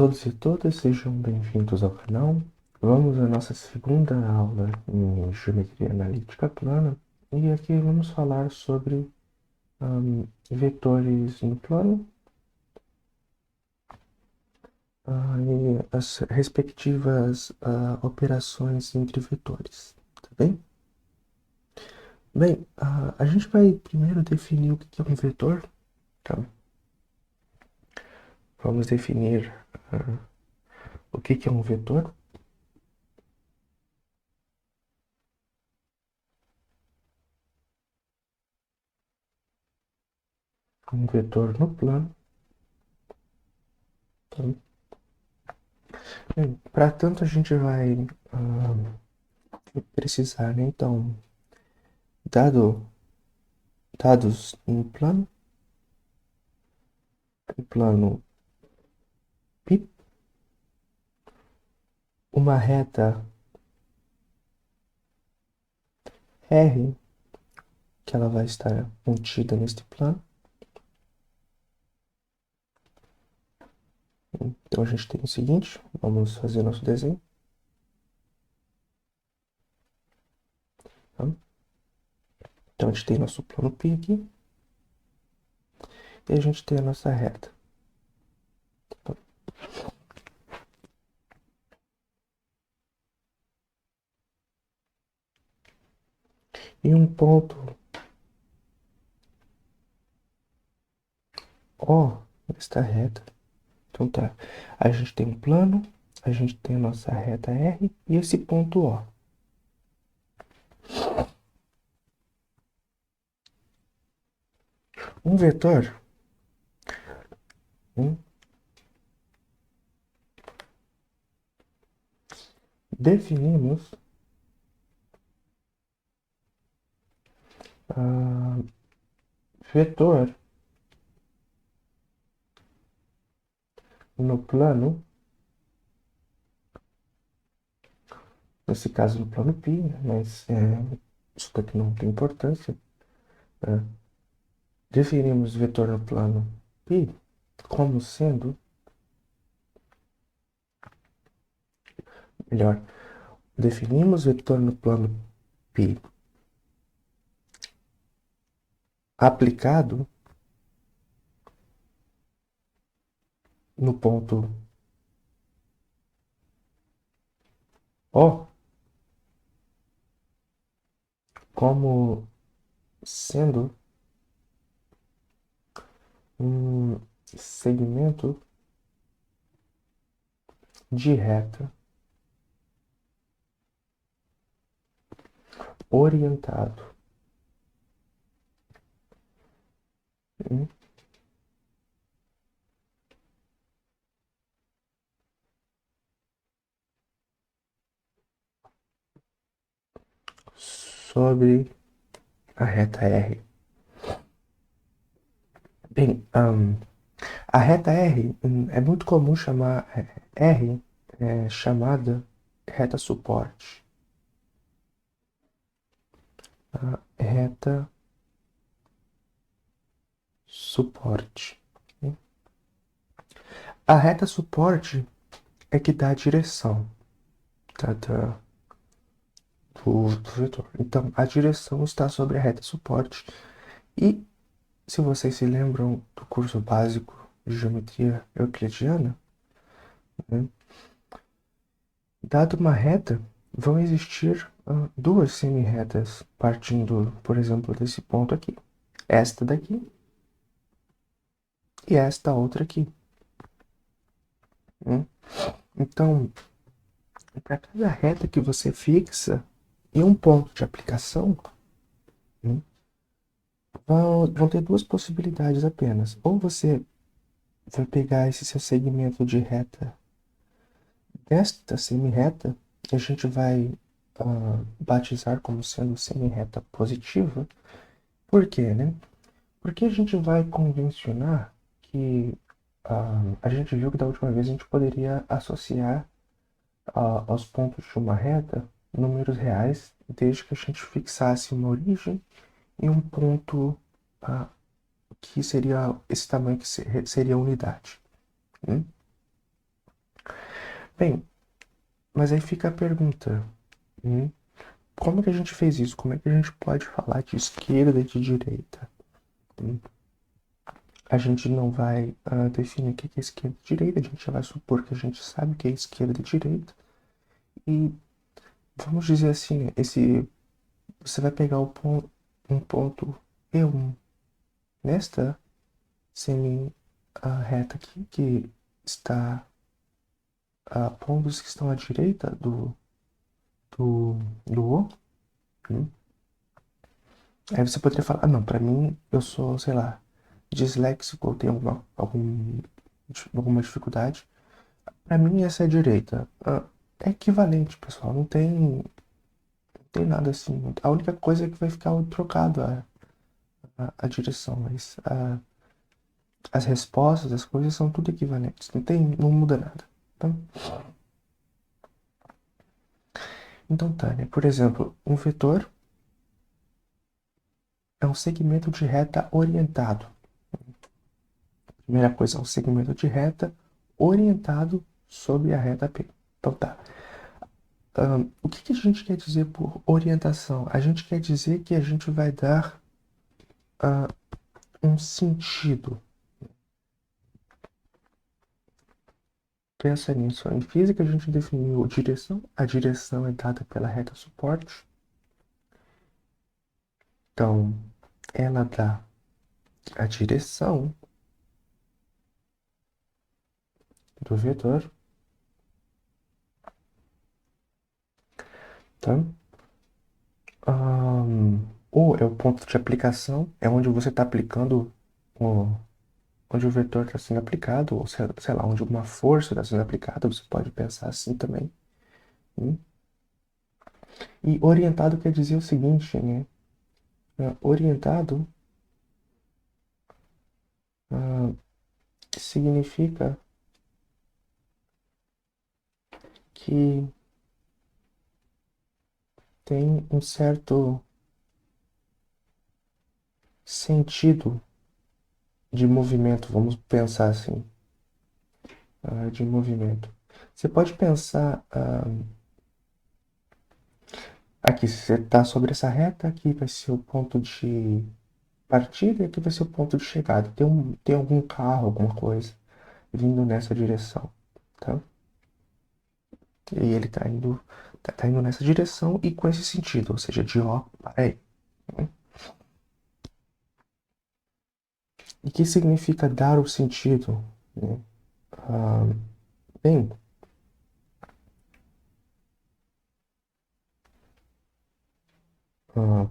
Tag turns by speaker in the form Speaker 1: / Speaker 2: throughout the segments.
Speaker 1: todos e todas, sejam bem-vindos ao canal. Vamos à nossa segunda aula em Geometria Analítica Plana e aqui vamos falar sobre vetores no plano e as respectivas operações entre vetores, tá bem? Bem, a gente vai primeiro definir o que é um vetor, tá? Vamos definir o que é um vetor. Um vetor no plano, tá? Bem, para tanto a gente vai precisar, né? Então, dados um plano π, uma reta R, que ela vai estar contida neste plano. Então a gente tem o seguinte, vamos fazer nosso desenho. Tá? Então a gente tem nosso plano π aqui, e a gente tem a nossa reta. Tá? E um ponto O nesta reta. Então tá, a gente tem um plano, a gente tem a nossa reta R e esse ponto O. Um vetor definimos vetor no plano, nesse caso no plano π, mas isso daqui não tem importância. Definimos vetor no plano π como sendo, melhor, definimos vetor no plano π aplicado no ponto O como sendo um segmento de reta orientado sobre a reta R. Bem, a reta R é muito comum chamar R chamada reta suporte. A reta suporte. A reta suporte é que dá a direção, tá, do vetor. Então, a direção está sobre a reta suporte. E, se vocês se lembram do curso básico de geometria euclidiana, né, dado uma reta, vão existir duas semi-retas partindo, por exemplo, desse ponto aqui. Esta daqui e esta outra aqui. Então, para cada reta que você fixa e um ponto de aplicação, vão ter duas possibilidades apenas. Ou você vai pegar esse seu segmento de reta desta semi-reta, e a gente vai batizar como sendo semi-reta positiva. Por quê, né? Porque a gente vai convencionar que a gente viu que da última vez a gente poderia associar aos pontos de uma reta números reais, desde que a gente fixasse uma origem e um ponto que seria esse tamanho que seria a unidade. Bem, mas aí fica a pergunta, hum, como que a gente fez isso? Como é que a gente pode falar de esquerda e de direita? Hum, A gente não vai definir o que é esquerda e direita, a gente já vai supor que a gente sabe o que é esquerda e direita. E vamos dizer assim, né, você vai pegar um ponto E1 nesta semi-reta aqui, que está pontos que estão à direita do O. Hum. Aí você poderia falar, não, pra mim eu sou, sei lá, disléxico, eu tenho alguma dificuldade. Pra mim essa é a direita. É equivalente, pessoal, não tem nada assim. A única coisa é que vai ficar trocado a direção, mas as respostas, as coisas são tudo equivalentes, não muda nada. Então tá, né? Por exemplo, um vetor é um segmento de reta orientado. Primeira coisa, é um segmento de reta orientado sobre a reta P. Então tá. O que a gente quer dizer por orientação? A gente quer dizer que a gente vai dar um sentido. Pensa nisso. Em física a gente definiu direção. A direção é dada pela reta suporte. Então, ela dá a direção do vetor, tá? Ou é o ponto de aplicação, é onde você está aplicando, onde o vetor está sendo aplicado, ou sei lá, onde uma força está sendo aplicada, você pode pensar assim também. Hum? E orientado quer dizer o seguinte, né? Orientado significa que tem um certo sentido de movimento, vamos pensar assim, de movimento. Você pode pensar aqui, se você está sobre essa reta, aqui vai ser o ponto de partida e aqui vai ser o ponto de chegada. Tem algum carro, alguma coisa vindo nessa direção, tá? E ele tá indo nessa direção e com esse sentido, ou seja, de ó para E. E o que significa dar o sentido? Né? Ah, bem,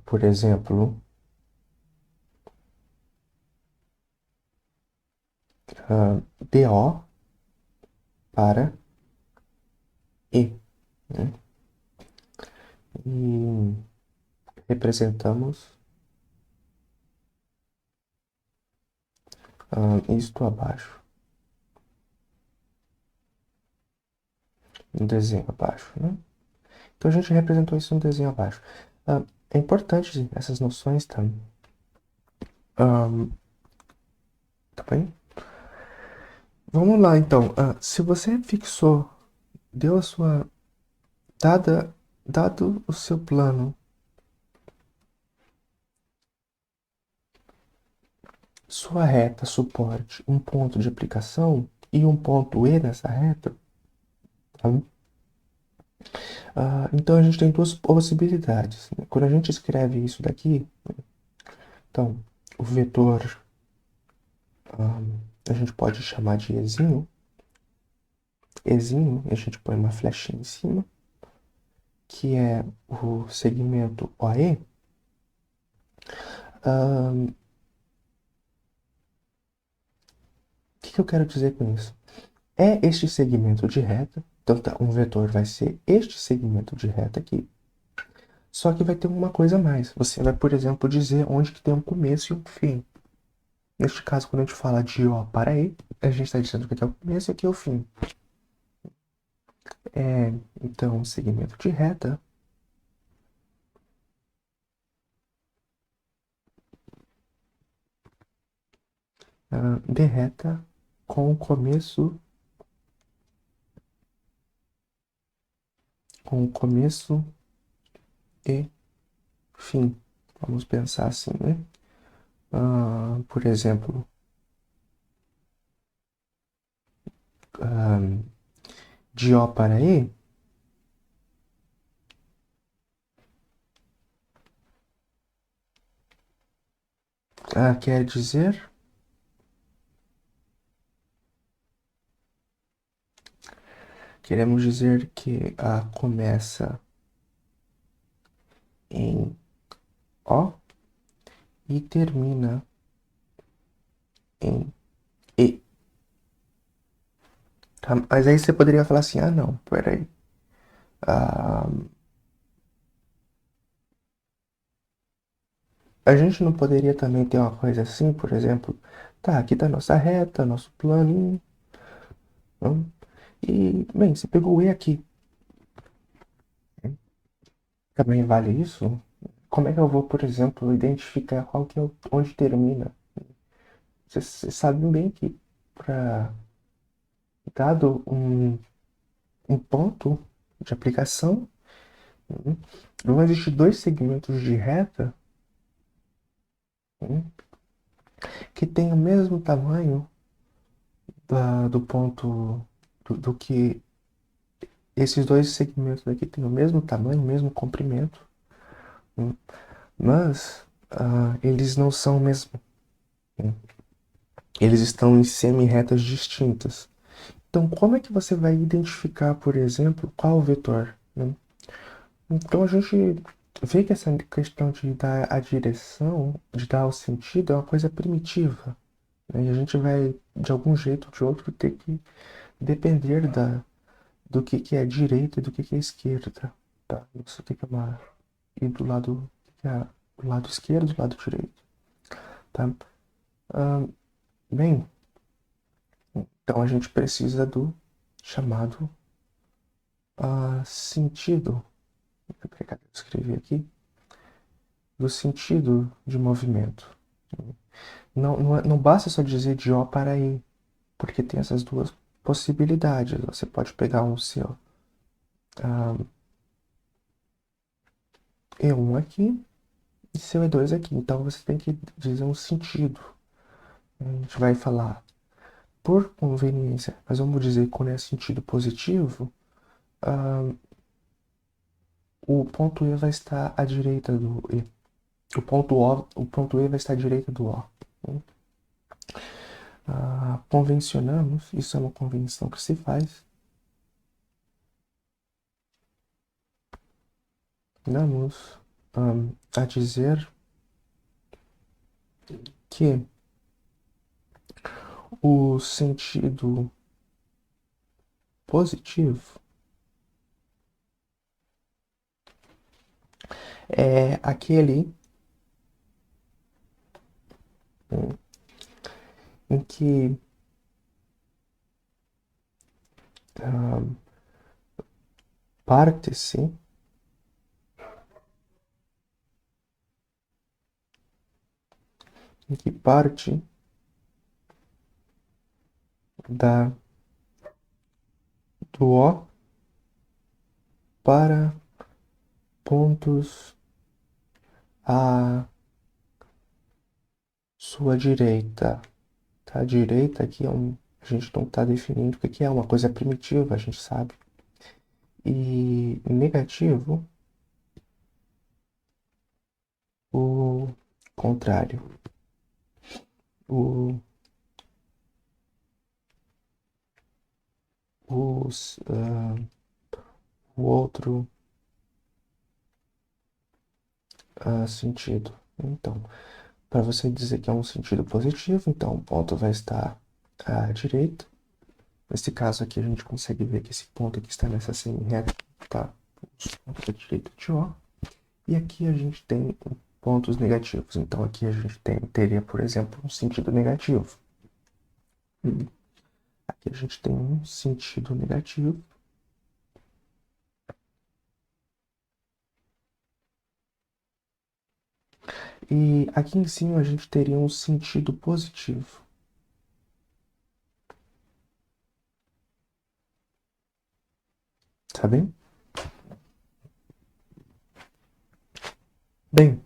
Speaker 1: por exemplo, DO para E. Né? E representamos isto abaixo, no desenho abaixo. Né? Então a gente representou isso no desenho abaixo. É importante essas noções, tá? Tá bem? Vamos lá, então. Se você fixou, deu a sua dado o seu plano, sua reta suporte um ponto de aplicação e um ponto E nessa reta, tá? Então a gente tem duas possibilidades, né? Quando a gente escreve isso daqui, então o vetor a gente pode chamar de Ezinho. Ezinho, a gente põe uma flechinha em cima, que é o segmento OE. O que eu quero dizer com isso? É este segmento de reta, então tá, um vetor vai ser este segmento de reta aqui, só que vai ter uma coisa a mais. Você vai, por exemplo, dizer onde que tem um começo e um fim. Neste caso, quando a gente fala de O para E, a gente está dizendo que aqui é o começo e aqui é o fim. Então, um segmento de reta de reta com o começo com começo e fim. Vamos pensar assim, né? Por exemplo, de O para E, quer dizer, queremos dizer que começa em O e termina em E. Tá? Mas aí você poderia falar assim, não, peraí. Ah, a gente não poderia também ter uma coisa assim, por exemplo, tá, aqui tá nossa reta, nosso planinho, não? E, bem, você pegou o E aqui, também vale isso? Como é que eu vou, por exemplo, identificar qual que é onde termina? Vocês sabem bem que para dado um ponto de aplicação, né, vão existir dois segmentos de reta, né, que têm o mesmo tamanho do ponto do que esses dois segmentos aqui têm o mesmo tamanho, o mesmo comprimento, né, mas eles não são o mesmo. Né, eles estão em semi-retas distintas. Então, como é que você vai identificar, por exemplo, qual o vetor? Né? Então, a gente vê que essa questão de dar a direção, de dar o sentido, é uma coisa primitiva. Né? E a gente vai, de algum jeito ou de outro, ter que depender do que é direita e do que é esquerda. Tá? Isso tem que ir do lado esquerdo e do lado direito. Tá? Ah, bem, então a gente precisa do chamado sentido. Cadê eu escrevi aqui? Do sentido de movimento. Não basta só dizer de O para E, porque tem essas duas possibilidades. Você pode pegar um seu E1 aqui e seu E2 aqui. Então você tem que dizer um sentido. A gente vai falar por conveniência, mas vamos dizer que quando é sentido positivo, o ponto E vai estar à direita do E. O ponto E vai estar à direita do O. Convencionamos, isso é uma convenção que se faz, vamos a dizer que o sentido positivo é aquele em que parte-se em que parte da do O para pontos à sua direita. Tá? A direita aqui a gente não está definindo o que é uma coisa primitiva, a gente sabe. E negativo, o contrário. O, os, o outro sentido. Então, para você dizer que é um sentido positivo, então o ponto vai estar à direita. Nesse caso aqui, a gente consegue ver que esse ponto aqui está nessa semi-reta, tá? Os pontos à direita de O. E aqui a gente tem pontos negativos. Então aqui a gente teria, por exemplo, um sentido negativo. Aqui a gente tem um sentido negativo. E aqui em cima a gente teria um sentido positivo. Tá bem? Bem,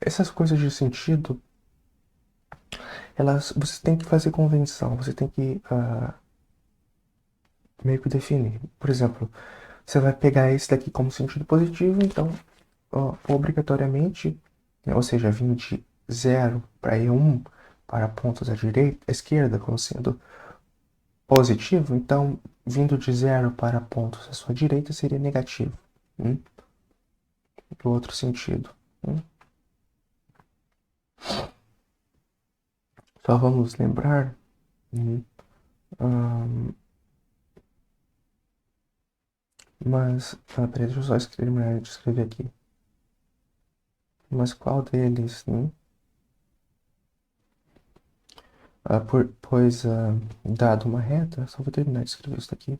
Speaker 1: essas coisas de sentido, você tem que fazer convenção, você tem que meio que definir. Por exemplo, você vai pegar esse daqui como sentido positivo, então, obrigatoriamente, né, ou seja, vim de 0 para E1 para pontos à esquerda como sendo positivo, então, vindo de 0 para pontos à sua direita seria negativo, do outro sentido. Só vamos lembrar, mas, peraí, deixa eu só terminar de escrever aqui. Mas qual deles, né? Pois, dado uma reta, só vou terminar de escrever isso daqui.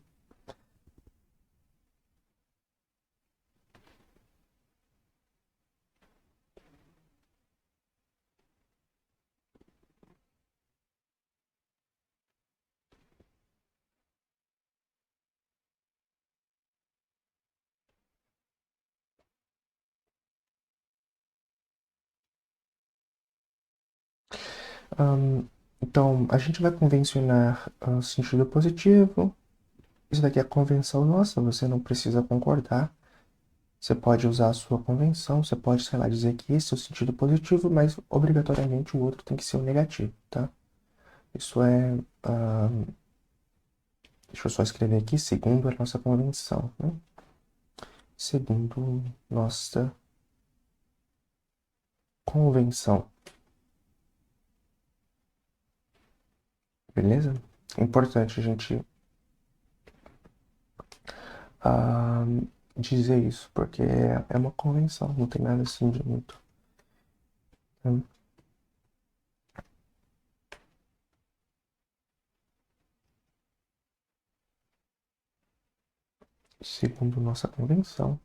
Speaker 1: Então, a gente vai convencionar sentido positivo. Isso daqui é a convenção nossa, você não precisa concordar. Você pode usar a sua convenção, você pode, sei lá, dizer que esse é o sentido positivo, mas obrigatoriamente o outro tem que ser o negativo, tá? Isso é. Deixa eu só escrever aqui, segundo a nossa convenção, né? Segundo nossa convenção. Beleza? É importante a gente a dizer isso, porque é uma convenção, não tem nada assim de muito. Né? Segundo nossa convenção.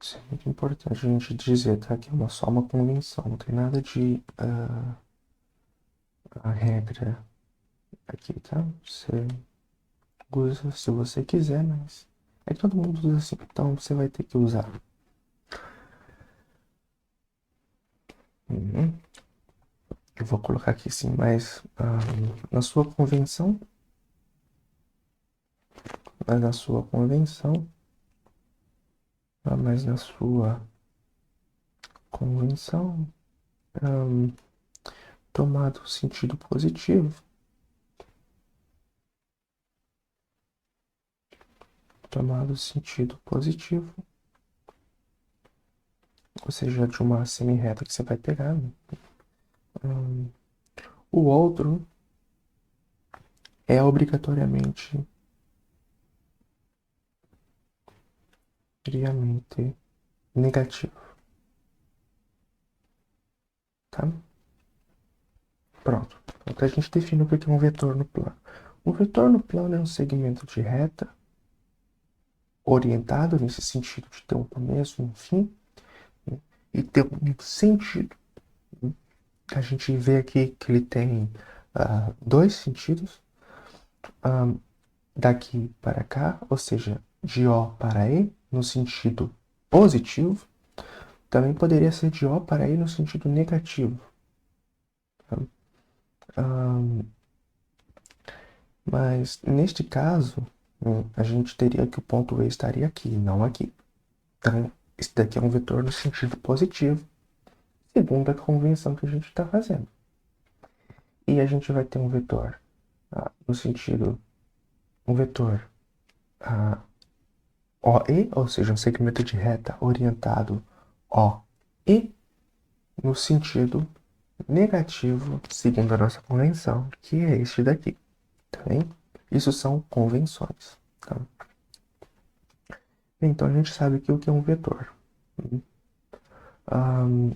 Speaker 1: Isso é muito importante a gente dizer, tá? Que é só uma convenção, não tem nada de a regra aqui, tá? Você usa se você quiser, mas é que todo mundo usa assim, então você vai ter que usar. Uhum. Eu vou colocar aqui sim, mas na sua convenção, mas na sua convenção, mas na sua convenção, tomado sentido positivo, tomado sentido positivo, ou seja, de uma semi-reta que você vai pegar, né? O outro é obrigatoriamente negativo, tá? Pronto. Então a gente define o que é um vetor no plano. Um vetor no plano é um segmento de reta orientado nesse sentido de ter um começo, um fim, né? E ter um sentido. A gente vê aqui que ele tem dois sentidos, daqui para cá, ou seja, de O para E, no sentido positivo, também poderia ser de O para E no sentido negativo. Tá? Mas neste caso, a gente teria que o ponto E estaria aqui, não aqui. Então, esse daqui é um vetor no sentido positivo, segundo a convenção que a gente está fazendo. E a gente vai ter um vetor no sentido, um vetor OE, ou seja, um segmento de reta orientado OE, no sentido negativo, segundo a nossa convenção, que é este daqui, tá bem? Isso são convenções, tá? Então a gente sabe que o que é um vetor. O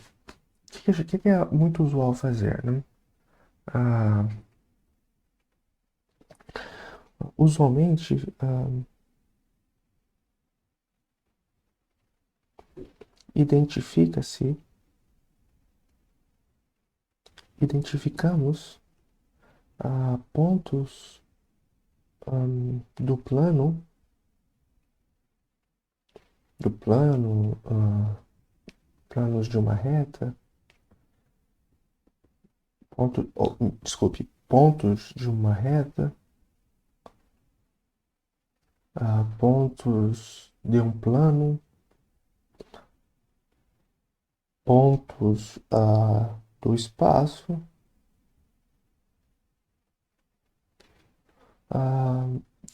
Speaker 1: que é muito usual fazer, né? usualmente, identificamos pontos do plano, planos de uma reta, pontos de uma reta, pontos de um plano, pontos do espaço,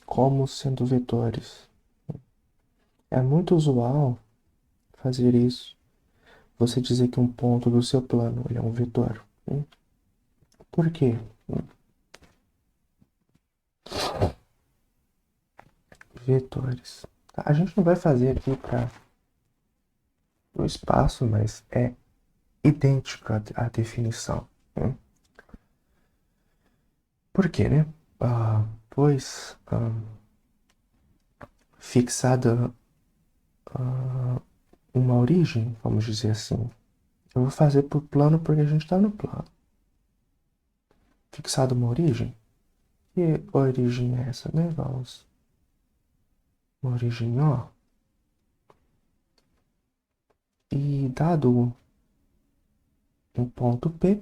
Speaker 1: como sendo vetores. É muito usual fazer isso. Você dizer que um ponto do seu plano ele é um vetor. Por quê? Vetores. A gente não vai fazer aqui para o espaço, mas é idêntico à definição. Por quê, né? Pois fixada uma origem, vamos dizer assim. Eu vou fazer por plano porque a gente está no plano. Fixada uma origem. Que origem é essa, né? Vamos. Uma origem O. E dado um ponto P,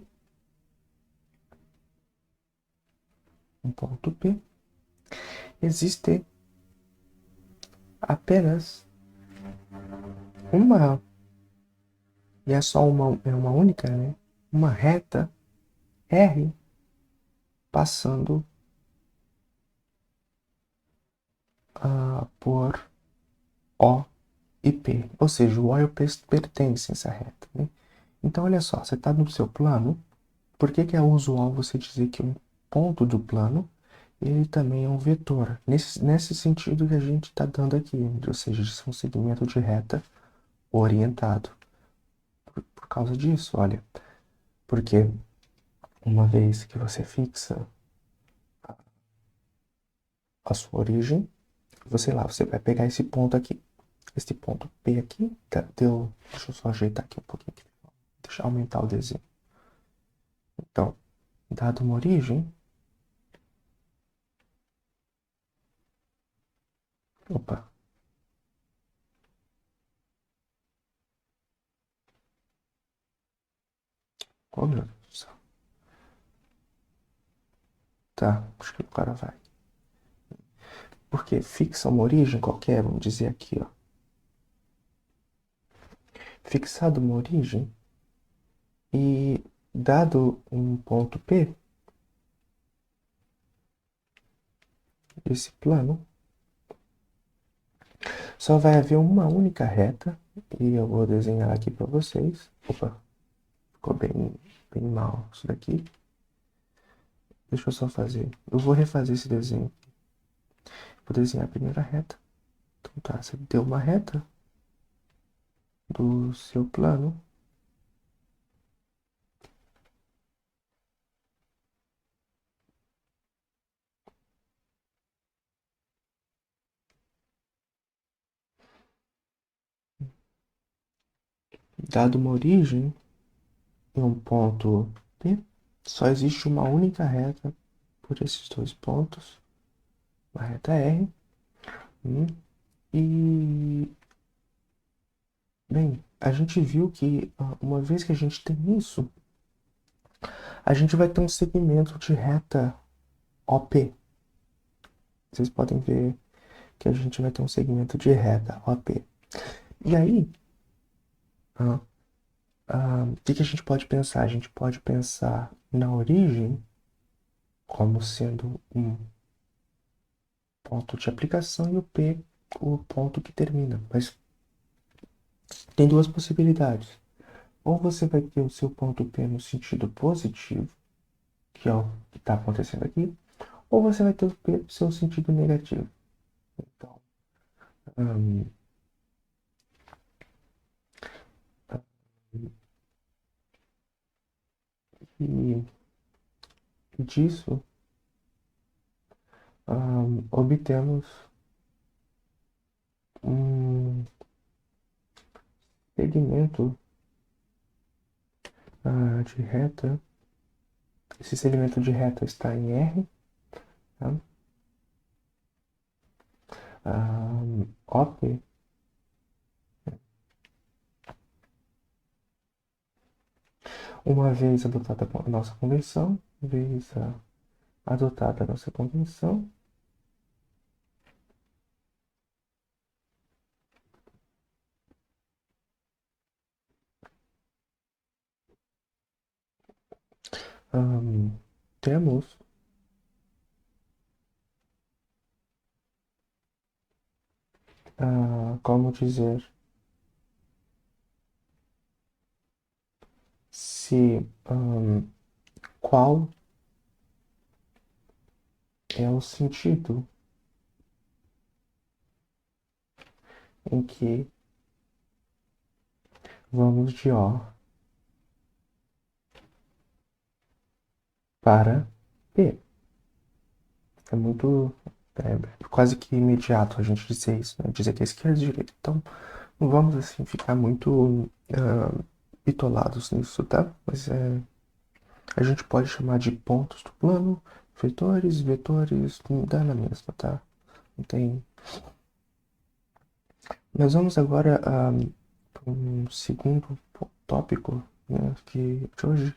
Speaker 1: existe apenas uma, e é só uma única, né? Uma reta R passando por O e P. Ou seja, o O e o P pertencem a essa reta, né? Então, olha só, você está no seu plano. Por que é usual você dizer que um ponto do plano ele também é um vetor? Nesse sentido que a gente está dando aqui, ou seja, isso é um segmento de reta orientado. Por causa disso, olha, porque uma vez que você fixa a sua origem, você vai pegar esse ponto aqui. Esse ponto P aqui, deixa eu só ajeitar aqui um pouquinho, deixa eu aumentar o desenho. Então, dado uma origem, opa, oh meu Deus do céu. Tá, acho que o cara vai. Porque fixa uma origem qualquer, vamos dizer aqui, ó. Fixado uma origem e dado um ponto P, esse plano, só vai haver uma única reta, e eu vou desenhar aqui para vocês. Opa, ficou bem mal isso daqui. Deixa eu só fazer. Eu vou refazer esse desenho. Vou desenhar a primeira reta. Então tá, você deu uma reta do seu plano. Dado uma origem em um ponto P, só existe uma única reta por esses dois pontos. Uma reta R. E, bem, a gente viu que uma vez que a gente tem isso, a gente vai ter um segmento de reta OP. Vocês podem ver que a gente vai ter um segmento de reta OP. E aí, o que a gente pode pensar? A gente pode pensar na origem como sendo um ponto de aplicação e o P o ponto que termina. Mas tem duas possibilidades. Ou você vai ter o seu ponto P no sentido positivo, que é o que está acontecendo aqui, ou você vai ter o seu sentido negativo. Então, e disso obtemos um segmento de reta. Esse segmento de reta está em R, tá? OP uma vez adotada a nossa convenção, adotada a nossa convenção, temos como dizer se qual é o sentido em que vamos de O para P. É muito, quase que imediato a gente dizer isso, né? Dizer que é esquerda e direita. Então, não vamos assim ficar muito bitolados nisso, tá? Mas a gente pode chamar de pontos do plano, vetores, dá na mesma, tá? Não tem. Nós vamos agora para um segundo tópico, né, de hoje,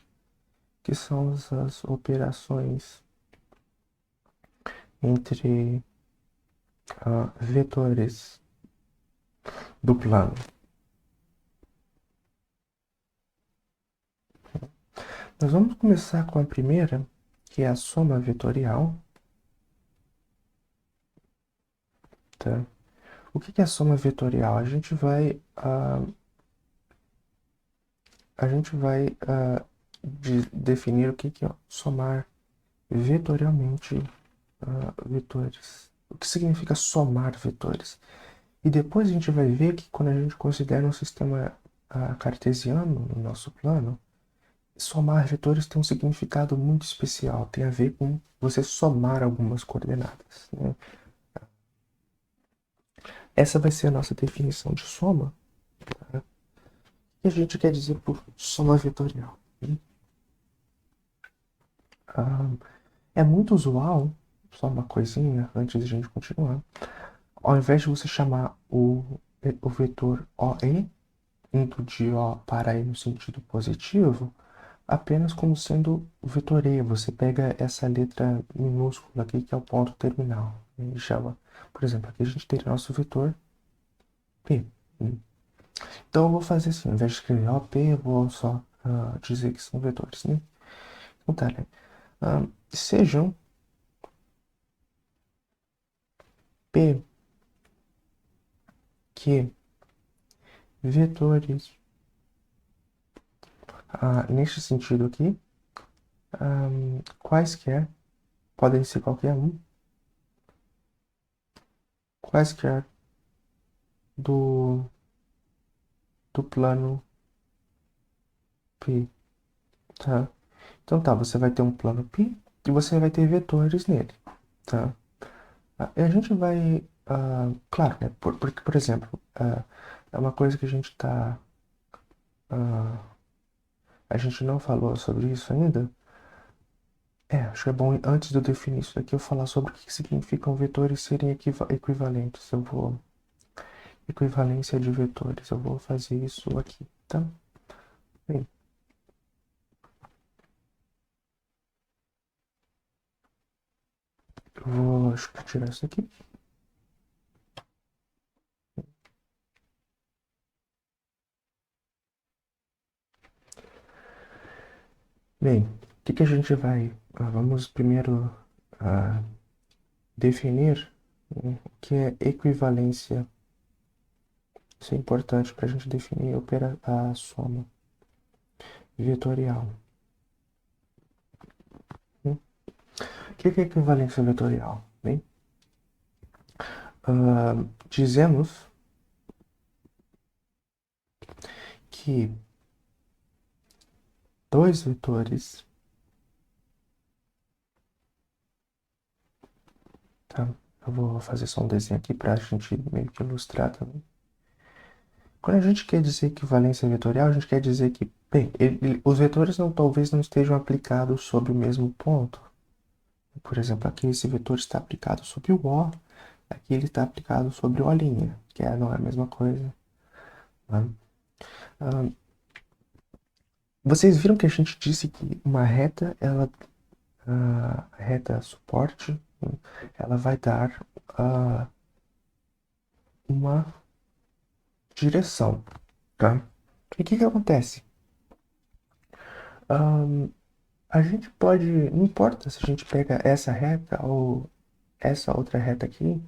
Speaker 1: que são as operações entre vetores do plano. Nós vamos começar com a primeira, que é a soma vetorial. Tá? O que é a soma vetorial? A gente vai definir o que é somar vetorialmente vetores. O que significa somar vetores? E depois a gente vai ver que quando a gente considera um sistema cartesiano no nosso plano, somar vetores tem um significado muito especial, tem a ver com você somar algumas coordenadas, né? Essa vai ser a nossa definição de soma. Tá? O que a gente quer dizer por soma vetorial? É muito usual, só uma coisinha antes de a gente continuar, ao invés de você chamar o vetor OE, indo de O para E no sentido positivo, apenas como sendo o vetor E. Você pega essa letra minúscula aqui, que é o ponto terminal, e chama, por exemplo, aqui a gente teria nosso vetor P. Então eu vou fazer assim, ao invés de escrever OP, eu vou só dizer que são vetores, né? Então tá, né? Sejam P que vetores neste sentido aqui, quaisquer, podem ser qualquer um, quaisquer do, do plano P, tá? Então tá, você vai ter um plano P e você vai ter vetores nele, tá? E a gente vai, claro, né? Porque, por exemplo, é uma coisa que a gente não falou sobre isso ainda. Acho que é bom, antes de eu definir isso daqui, eu falar sobre o que significam vetores serem equivalentes. Equivalência de vetores, eu vou fazer isso aqui, tá? Bem, acho que tirar isso aqui. Bem, o que a gente vai, vamos primeiro definir o que é equivalência. Isso é importante para a gente definir a soma vetorial. O que é equivalência vetorial? Bem, dizemos que dois vetores, tá? Eu vou fazer só um desenho aqui para a gente meio que ilustrar também. Quando a gente quer dizer equivalência vetorial, a gente quer dizer que, bem, os vetores talvez não estejam aplicados sobre o mesmo ponto. Por exemplo, aqui esse vetor está aplicado sobre o O, aqui ele está aplicado sobre o O', que não é a mesma coisa. Né? Vocês viram que a gente disse que uma reta, a reta suporte, ela vai dar uma direção, tá? E o que acontece? A gente pode, não importa se a gente pega essa reta ou essa outra reta aqui,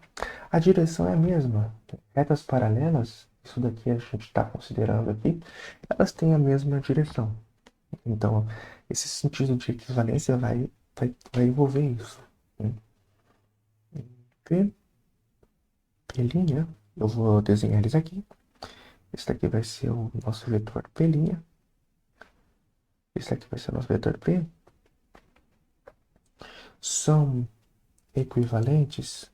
Speaker 1: a direção é a mesma. Retas paralelas, isso daqui a gente está considerando aqui, elas têm a mesma direção. Então, esse sentido de equivalência vai envolver isso. P, P', eu vou desenhar eles aqui. Esse daqui vai ser o nosso vetor P'. Esse aqui vai ser o nosso vetor P. São equivalentes.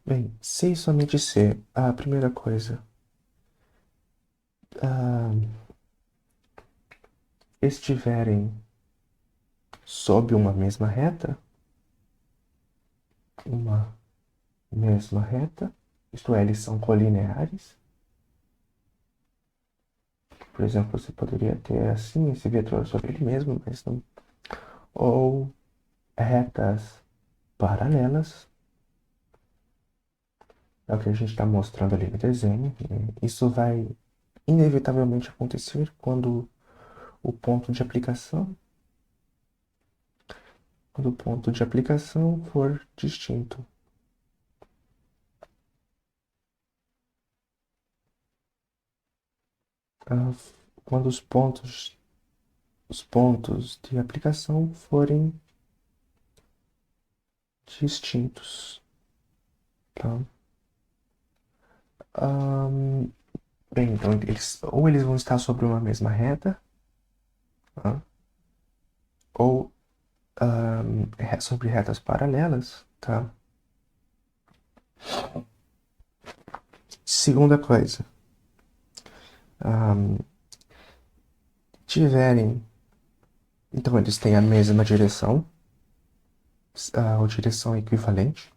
Speaker 1: Bem, se e somente se, a primeira coisa, estiverem sob uma mesma reta, isto é, eles são colineares. Por exemplo, você poderia ter assim esse vetor sobre ele mesmo, mas não. Ou retas paralelas, é o que a gente está mostrando ali no desenho. Isso vai inevitavelmente acontecer quando o ponto de aplicação, for distinto. Quando os pontos de aplicação forem distintos, tá? Bem, então eles vão estar sobre uma mesma reta, tá? Ou sobre retas paralelas, tá? Segunda coisa, tiverem, então eles têm a mesma direção, ou direção equivalente,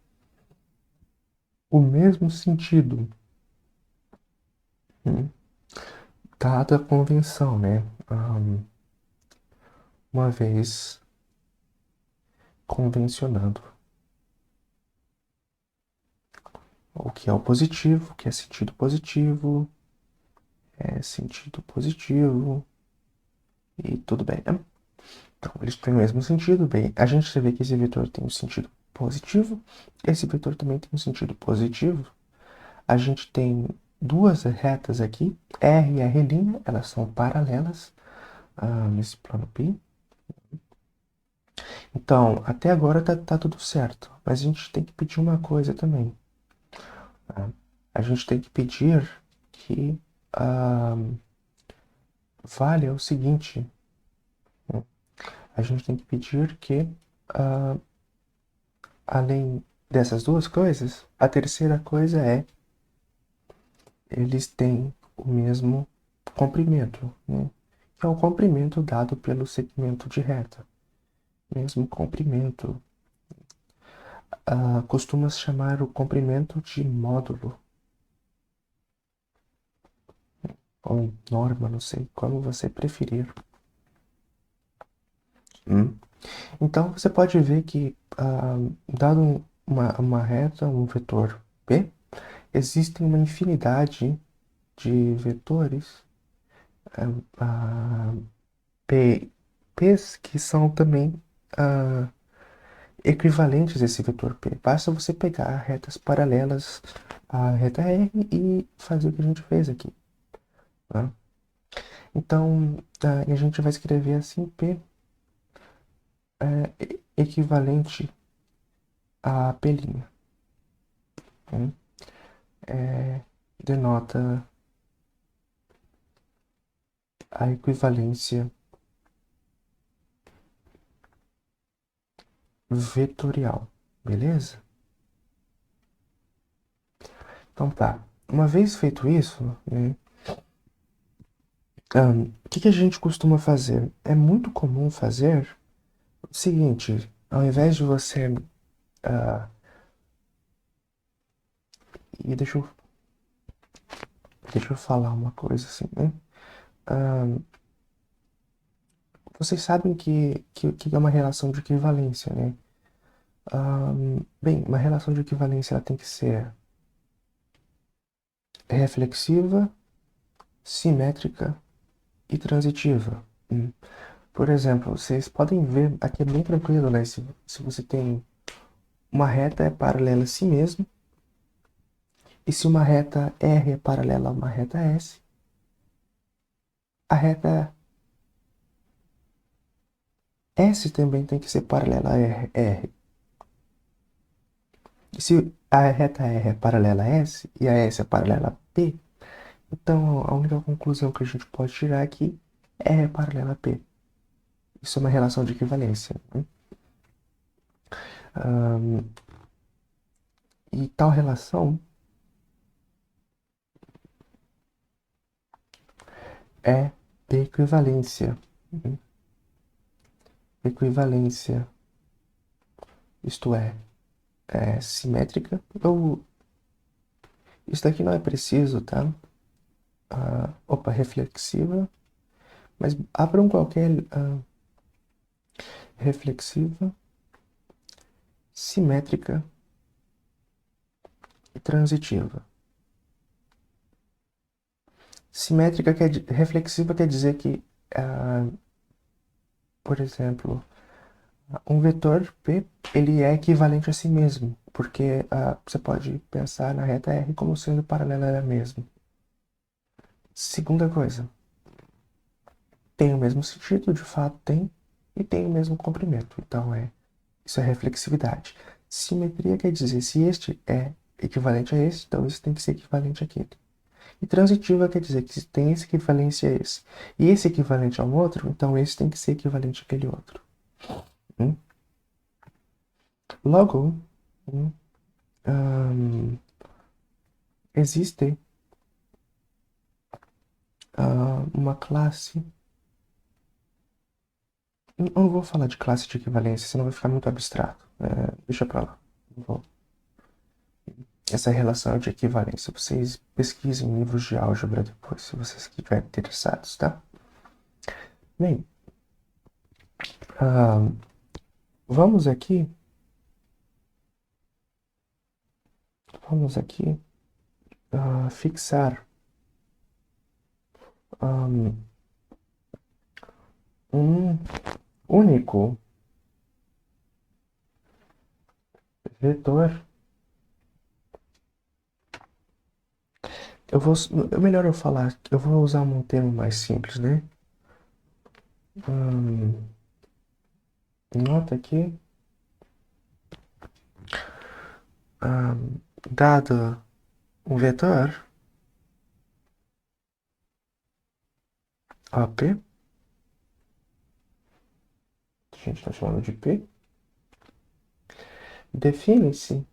Speaker 1: o mesmo sentido, dada a convenção, né? Uma vez convencionando o que é o positivo, o que é sentido positivo, e tudo bem, né? Então, eles têm o mesmo sentido. Bem, a gente vê que esse vetor tem um sentido positivo, esse vetor também tem um sentido positivo. A gente tem duas retas aqui, R e R', elas são paralelas nesse plano P. Então, até agora tá tudo certo, mas a gente tem que pedir uma coisa também. Tá? A gente tem que pedir que valha o seguinte, a gente tem que pedir que, além dessas duas coisas, a terceira coisa é eles têm o mesmo comprimento, né? Que é o comprimento dado pelo segmento de reta. Mesmo comprimento. Costuma-se chamar o comprimento de módulo. Ou norma, não sei, como você preferir. Então, você pode ver que, dado uma reta, um vetor P, existem uma infinidade de vetores P's que são também equivalentes a esse vetor P. Basta você pegar retas paralelas à reta R e fazer o que a gente fez aqui. Tá? Então, a gente vai escrever assim P equivalente a P'. Denota a equivalência vetorial, beleza? Então tá. Uma vez feito isso, né, o que a gente costuma fazer? É muito comum fazer o seguinte, ao invés de você... e deixa eu falar uma coisa assim, né? Vocês sabem que é uma relação de equivalência, né? Bem, uma relação de equivalência ela tem que ser reflexiva, simétrica e transitiva. Por exemplo, vocês podem ver, aqui é bem tranquilo, né? Se você tem uma reta é paralela a si mesma, e se uma reta R é paralela a uma reta S, a reta S também tem que ser paralela a R. E se a reta R é paralela a S e a S é paralela a P, então a única conclusão que a gente pode tirar é que R é paralela a P. Isso é uma relação de equivalência, né? E tal relação é de equivalência. Equivalência, isto é simétrica. Isso daqui não é preciso, tá? Reflexiva. Mas abram qualquer reflexiva, simétrica e transitiva. Reflexiva quer dizer que, por exemplo, um vetor P ele é equivalente a si mesmo, porque você pode pensar na reta R como sendo paralela a ela mesma. Segunda coisa, tem o mesmo sentido, de fato tem, e tem o mesmo comprimento. Então isso é reflexividade. Simetria quer dizer se este é equivalente a esse, então esse tem que ser equivalente àquele. E transitiva quer dizer que se tem esse equivalente a esse, e esse equivalente a um outro, então esse tem que ser equivalente àquele outro. Logo, existe uma classe. Eu não vou falar de classe de equivalência, senão vai ficar muito abstrato. Deixa pra lá. Essa relação de equivalência. Vocês pesquisem em livros de álgebra depois, se vocês estiverem interessados, tá? Bem, vamos aqui fixar um único vetor. É melhor eu falar, eu vou usar um termo mais simples, né? Nota que, dado um vetor AP, a gente está chamando de P, define-se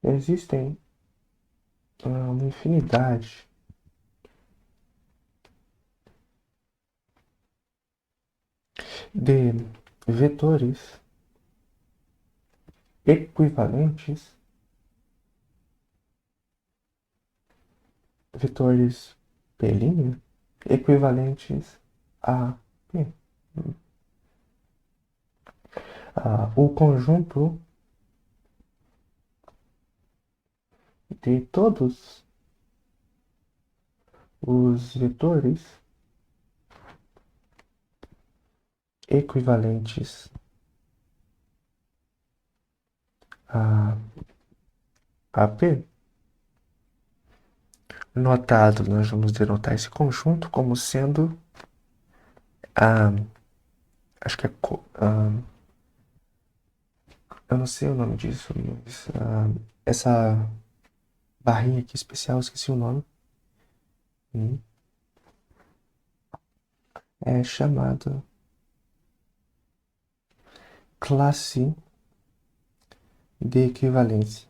Speaker 1: existem uma infinidade de vetores equivalentes, vetores P' equivalentes a P. O conjunto de todos os vetores equivalentes a P, notado, nós vamos denotar esse conjunto como sendo, acho que é, eu não sei o nome disso, mas essa barrinha aqui especial, esqueci o nome, é chamada classe de equivalência.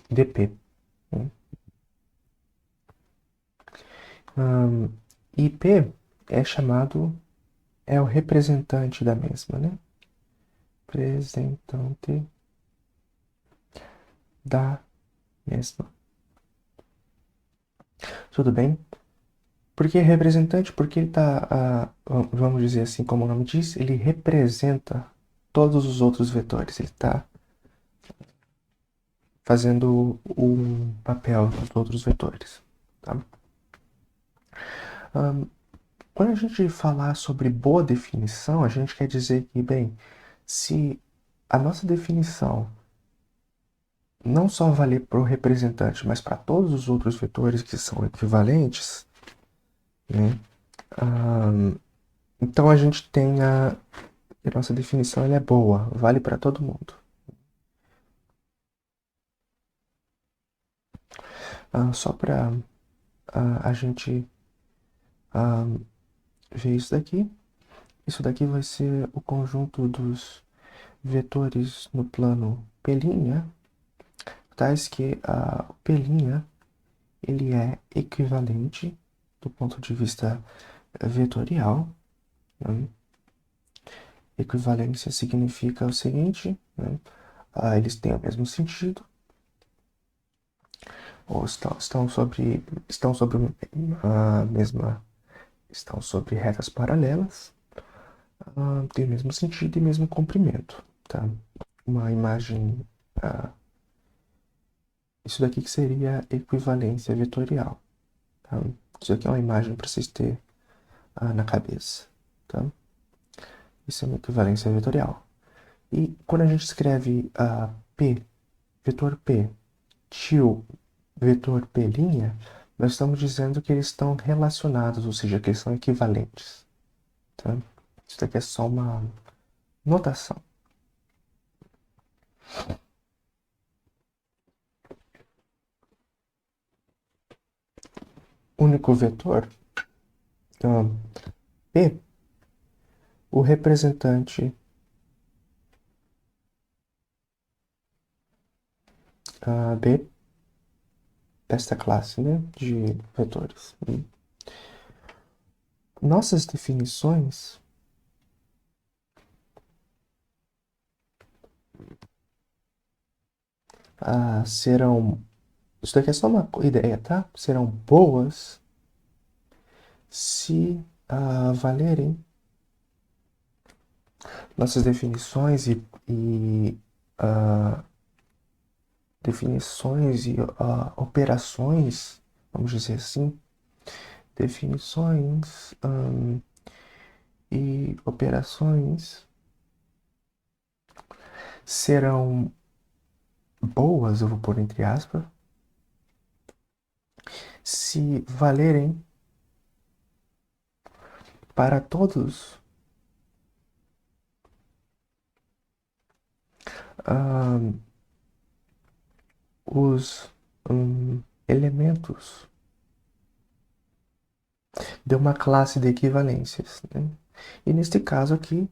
Speaker 1: DP. IP é o representante da mesma, né? Representante da mesma. Tudo bem? Por que representante? Porque ele está, vamos dizer assim, como o nome diz, ele representa todos os outros vetores. Ele está fazendo um papel dos outros vetores. Tá? Quando a gente falar sobre boa definição, a gente quer dizer que, bem, se a nossa definição não só valer para o representante, mas para todos os outros vetores que são equivalentes, né? Então a gente tem a nossa definição ela é boa, vale para todo mundo. Só para a gente ver isso daqui. Isso daqui vai ser o conjunto dos vetores no plano P', tais que o P' ele é equivalente do ponto de vista vetorial. Né? Equivalência significa o seguinte, né? Eles têm o mesmo sentido, ou estão sobre a mesma, estão sobre retas paralelas, tem o mesmo sentido e mesmo comprimento, tá? Uma imagem, isso daqui que seria equivalência vetorial, tá? Isso aqui é uma imagem para vocês terem na cabeça, tá? Isso é uma equivalência vetorial. E quando a gente escreve P, vetor P, tio, vetor P', nós estamos dizendo que eles estão relacionados, ou seja, que eles são equivalentes. Tá? Isso daqui é só uma notação. Único vetor, P, o representante B desta classe, né, de vetores. Nossas definições serão... Isso daqui é só uma ideia, tá? Serão boas se valerem nossas definições definições e operações, vamos dizer assim, definições e operações serão boas, eu vou pôr entre aspas, se valerem para todos os elementos de uma classe de equivalências. Né? E neste caso aqui,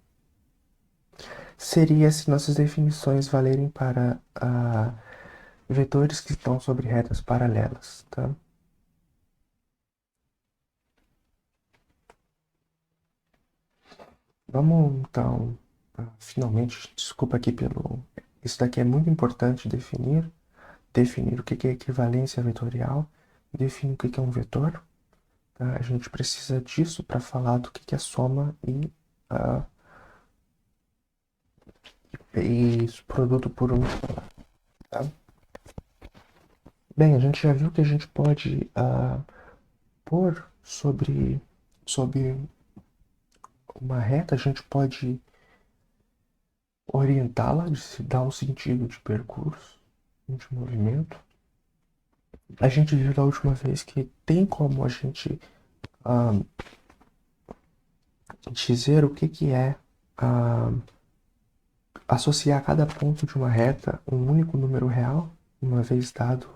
Speaker 1: seria se nossas definições valerem para vetores que estão sobre retas paralelas. Tá? Vamos então, finalmente, desculpa aqui pelo... Isso daqui é muito importante definir o que é equivalência vetorial, definir o que é um vetor. Tá? A gente precisa disso para falar do que é soma e produto por unipolar. Tá? Bem, a gente já viu que a gente pode pôr sobre uma reta, a gente pode orientá-la, dar um sentido de percurso, de movimento. A gente viu da última vez que tem como a gente dizer o que é associar a cada ponto de uma reta um único número real, uma vez dado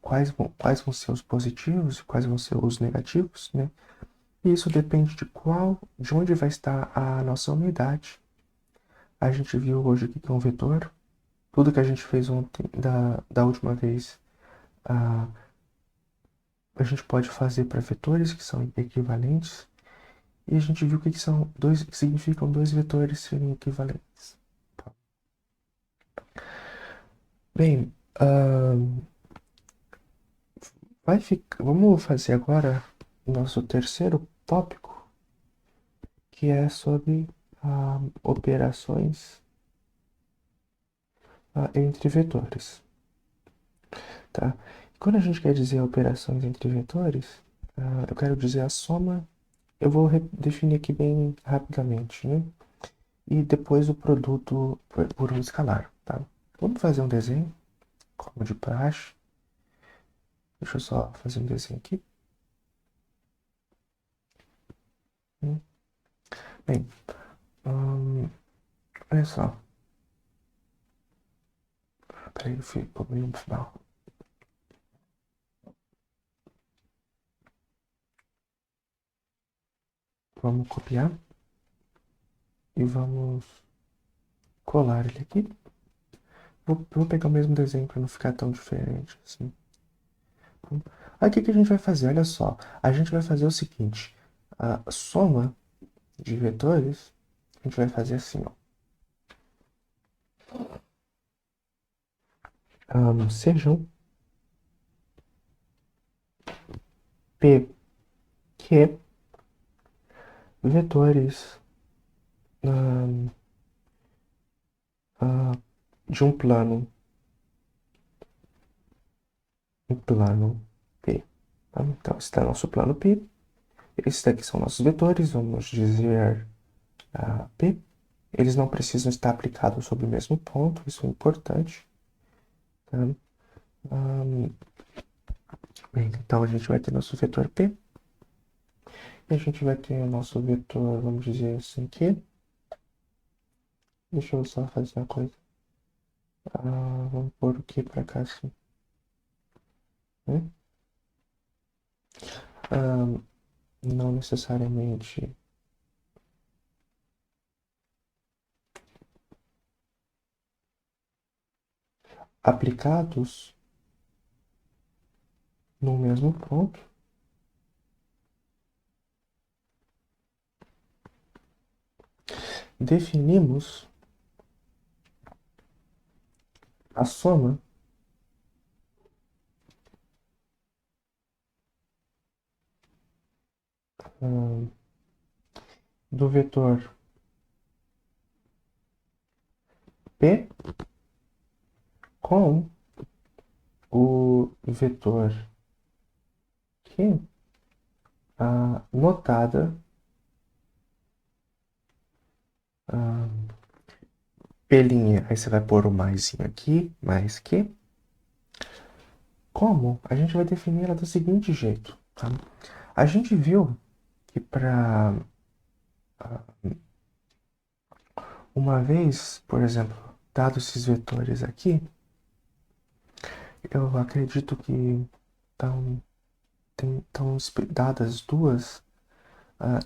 Speaker 1: quais vão ser os positivos e quais vão ser os negativos, né? E isso depende de onde vai estar a nossa unidade. A gente viu hoje aqui que é um vetor. Tudo que a gente fez ontem, da última vez, a gente pode fazer para vetores que são equivalentes. E a gente viu que significam dois vetores serem equivalentes. Bem, vamos fazer agora o nosso terceiro tópico, que é sobre operações entre vetores. Tá? Quando a gente quer dizer operações entre vetores, eu quero dizer a soma. Eu vou definir aqui bem rapidamente, né? E depois o produto por um escalar, tá? Vamos fazer um desenho, como de praxe. Deixa eu só fazer um desenho aqui. Bem, olha só. Peraí, eu fui problema no final. Vamos copiar e vamos colar ele aqui. Vou pegar o mesmo desenho para não ficar tão diferente assim. Aí o que a gente vai fazer? Olha só, a gente vai fazer o seguinte: a soma de vetores, a gente vai fazer assim, ó. Sejam P que vetores de um plano P. Tá? Então, esse é o nosso plano P. Esses daqui são nossos vetores, vamos dizer P. Eles não precisam estar aplicados sobre o mesmo ponto, isso é importante. Tá? Bem, então a gente vai ter nosso vetor P. E a gente vai ter o nosso vetor, vamos dizer assim, Q. Deixa eu só fazer uma coisa. Vamos pôr o Q para cá assim. Né? Não necessariamente aplicados no mesmo ponto. Definimos a soma do vetor P com o vetor Q notada P', aí você vai pôr o maisinho aqui, mais Q. Como? A gente vai definir ela do seguinte jeito, tá? A gente viu que para uma vez, por exemplo, dados esses vetores aqui, eu acredito que estão dadas duas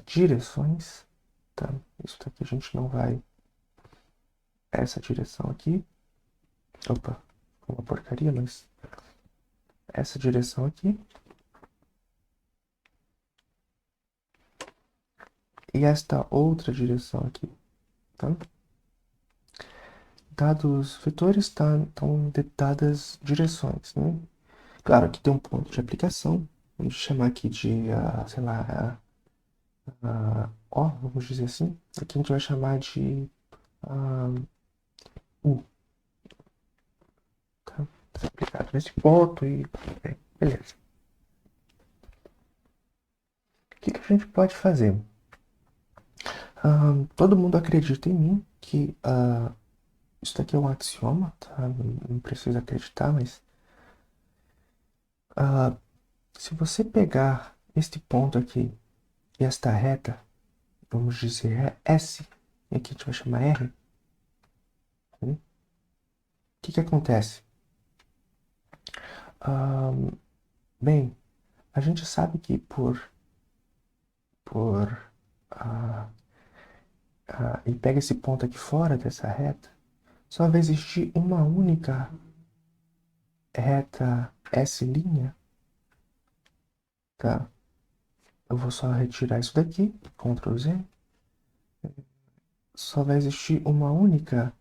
Speaker 1: direções, tá? Isso daqui a gente não vai. Essa direção aqui. Opa, ficou uma porcaria, mas essa direção aqui. E esta outra direção aqui, tá? Dados vetores estão dadas direções, né? Claro que tem um ponto de aplicação. Vamos chamar aqui de, sei lá, vamos dizer assim. Aqui a gente vai chamar de U. Tá? Tá aplicado nesse ponto e beleza. O que a gente pode fazer? Todo mundo acredita em mim que isso daqui é um axioma, tá? Não precisa acreditar, mas se você pegar este ponto aqui e esta reta, vamos dizer S, e aqui a gente vai chamar R, que acontece? Bem, a gente sabe que por ah, e pega esse ponto aqui fora dessa reta, só vai existir uma única reta S', tá? Eu vou só retirar isso daqui, Ctrl Z. Só vai existir uma única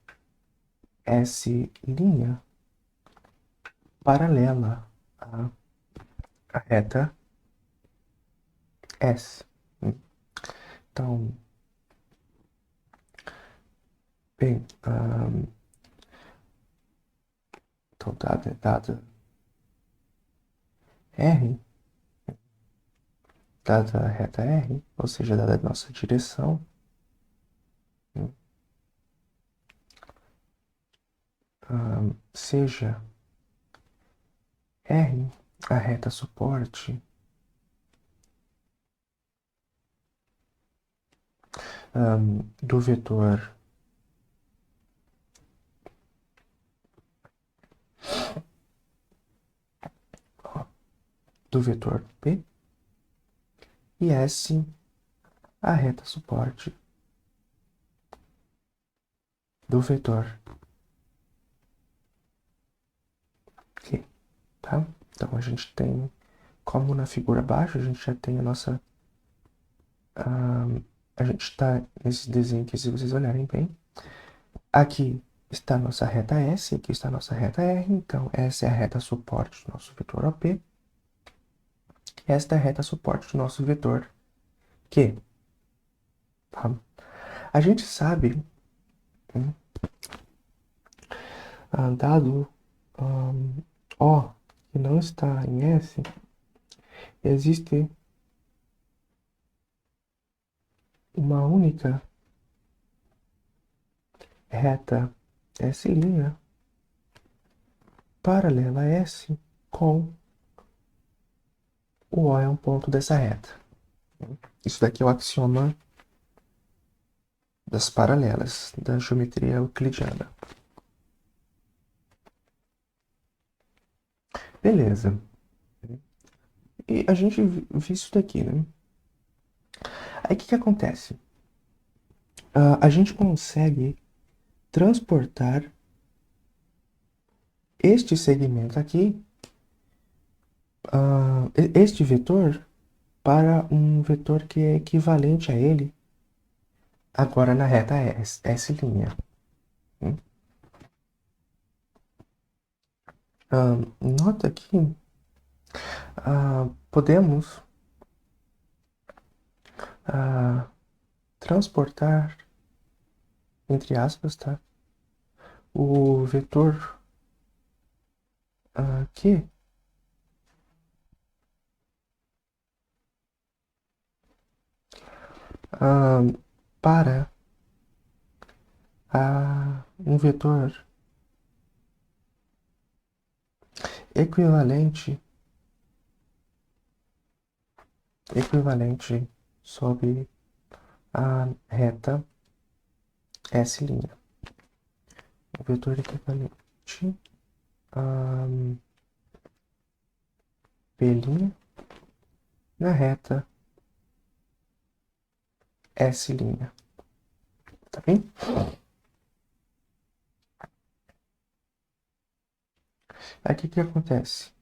Speaker 1: S' paralela à reta S. Então, bem, então dada R, dada a reta R, ou seja, dada a nossa direção, seja R a reta suporte do vetor P e S a reta suporte do vetor Q, tá? Então a gente tem, como na figura abaixo, a gente já tem a nossa... a gente está nesse desenho aqui, se vocês olharem bem. Aqui está a nossa reta S, aqui está a nossa reta R, então essa é a reta suporte do nosso vetor OP. Esta é a reta suporte do nosso vetor Q. Tá? A gente sabe, dado O que não está em S, existe uma única reta S' paralela a S com o O é um ponto dessa reta. Isso daqui é o axioma das paralelas da geometria euclidiana. Beleza. E a gente viu isso daqui, né? Aí o que acontece? A gente consegue transportar este segmento aqui, este vetor, para um vetor que é equivalente a ele, agora na reta S'. Nota que podemos transportar, entre aspas, tá? O vetor Q para um vetor equivalente sobre a reta S'. O vetor equivalente a P' na reta S'. Tá bem? Aqui o que acontece?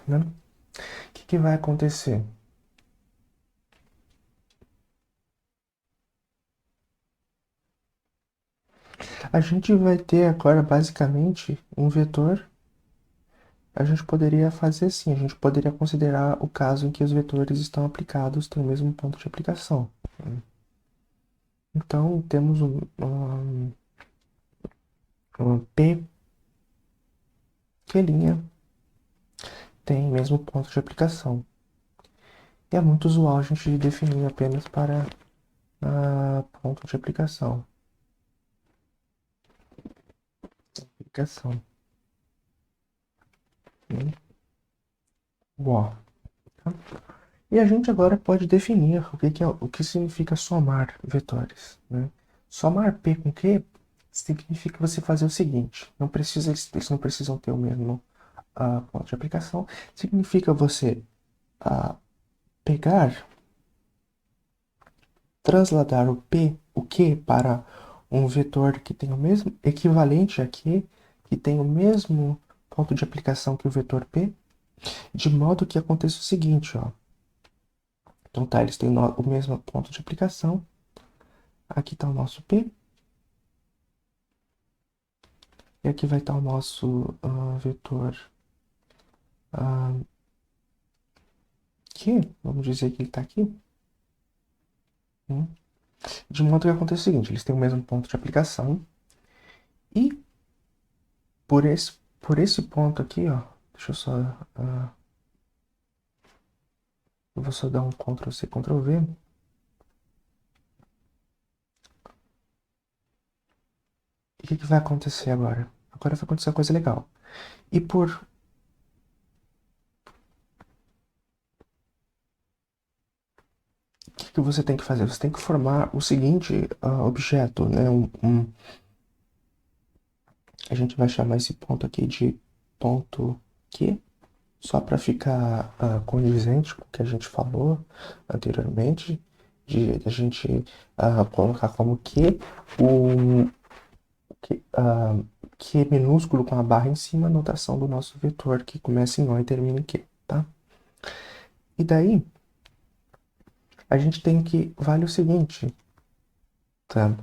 Speaker 1: Né? O que vai acontecer? A gente vai ter agora basicamente um vetor. A gente poderia fazer assim, a gente poderia considerar o caso em que os vetores estão aplicados, têm o mesmo ponto de aplicação. Então temos um P que tem o mesmo ponto de aplicação. E é muito usual a gente definir apenas para ponto de aplicação. Aplicação. o O. Tá? E a gente agora pode definir o que significa somar vetores. Né? Somar P com Q significa você fazer o seguinte, eles não precisam ter o mesmo ponto de aplicação, significa você pegar, trasladar o Q para um vetor que tem o mesmo, equivalente a Q, que tem o mesmo ponto de aplicação que o vetor P, de modo que aconteça o seguinte, ó. Então tá, eles têm o mesmo ponto de aplicação. Aqui está o nosso P. E aqui vai estar o nosso vetor Q. Vamos dizer que ele está aqui. De modo que acontece o seguinte, eles têm o mesmo ponto de aplicação. E por esse ponto aqui, ó, deixa eu só... eu vou só dar um Ctrl+C, Ctrl+V. E o que vai acontecer agora? Agora vai acontecer uma coisa legal. E por... O que você tem que fazer? Você tem que formar o seguinte objeto, né? A gente vai chamar esse ponto aqui de ponto Q, só para ficar condizente com o que a gente falou anteriormente, de a gente colocar como Q o Q minúsculo com a barra em cima, a notação do nosso vetor que começa em O e termina em Q, tá? E daí, a gente tem que vale o seguinte, tá?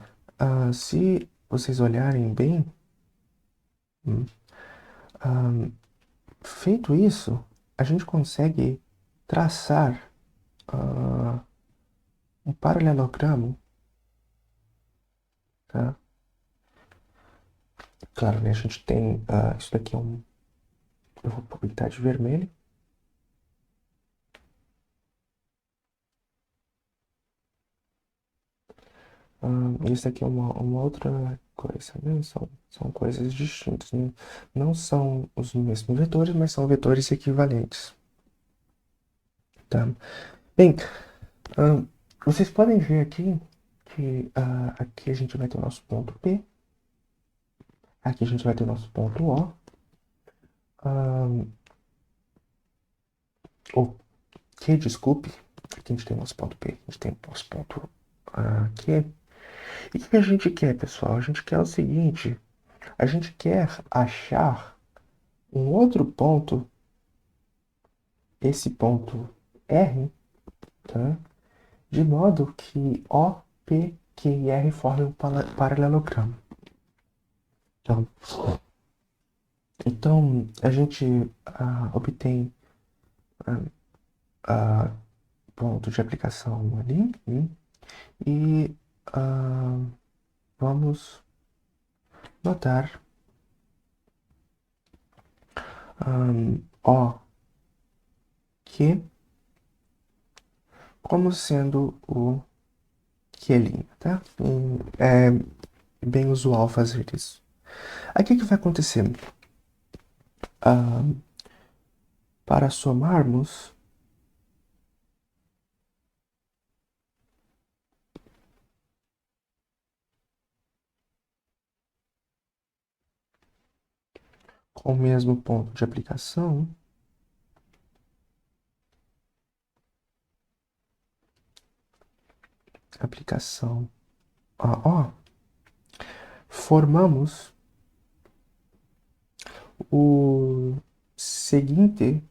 Speaker 1: Se vocês olharem bem, feito isso, a gente consegue traçar um paralelogramo, tá? Claro, né? A gente tem isso daqui é um... Eu vou pintar de vermelho. Isso aqui é uma outra coisa, né? São coisas distintas, né? Não são os mesmos vetores, mas são vetores equivalentes, tá? Bem, vocês podem ver aqui que aqui a gente vai ter o nosso ponto P, aqui a gente vai ter o nosso ponto O, ou Q, desculpe, aqui a gente tem o nosso ponto P, a gente tem o nosso ponto Q. E o que a gente quer, pessoal? A gente quer o seguinte, a gente quer achar um outro ponto, esse ponto R, tá? De modo que O, P, Q e R formem um paralelogramo. Então a gente obtém ponto de aplicação ali, e vamos notar O, Q como sendo o Q', tá? É bem usual fazer isso. Aí o que vai acontecer? Para somarmos, com o mesmo ponto de aplicação, O, formamos o seguinte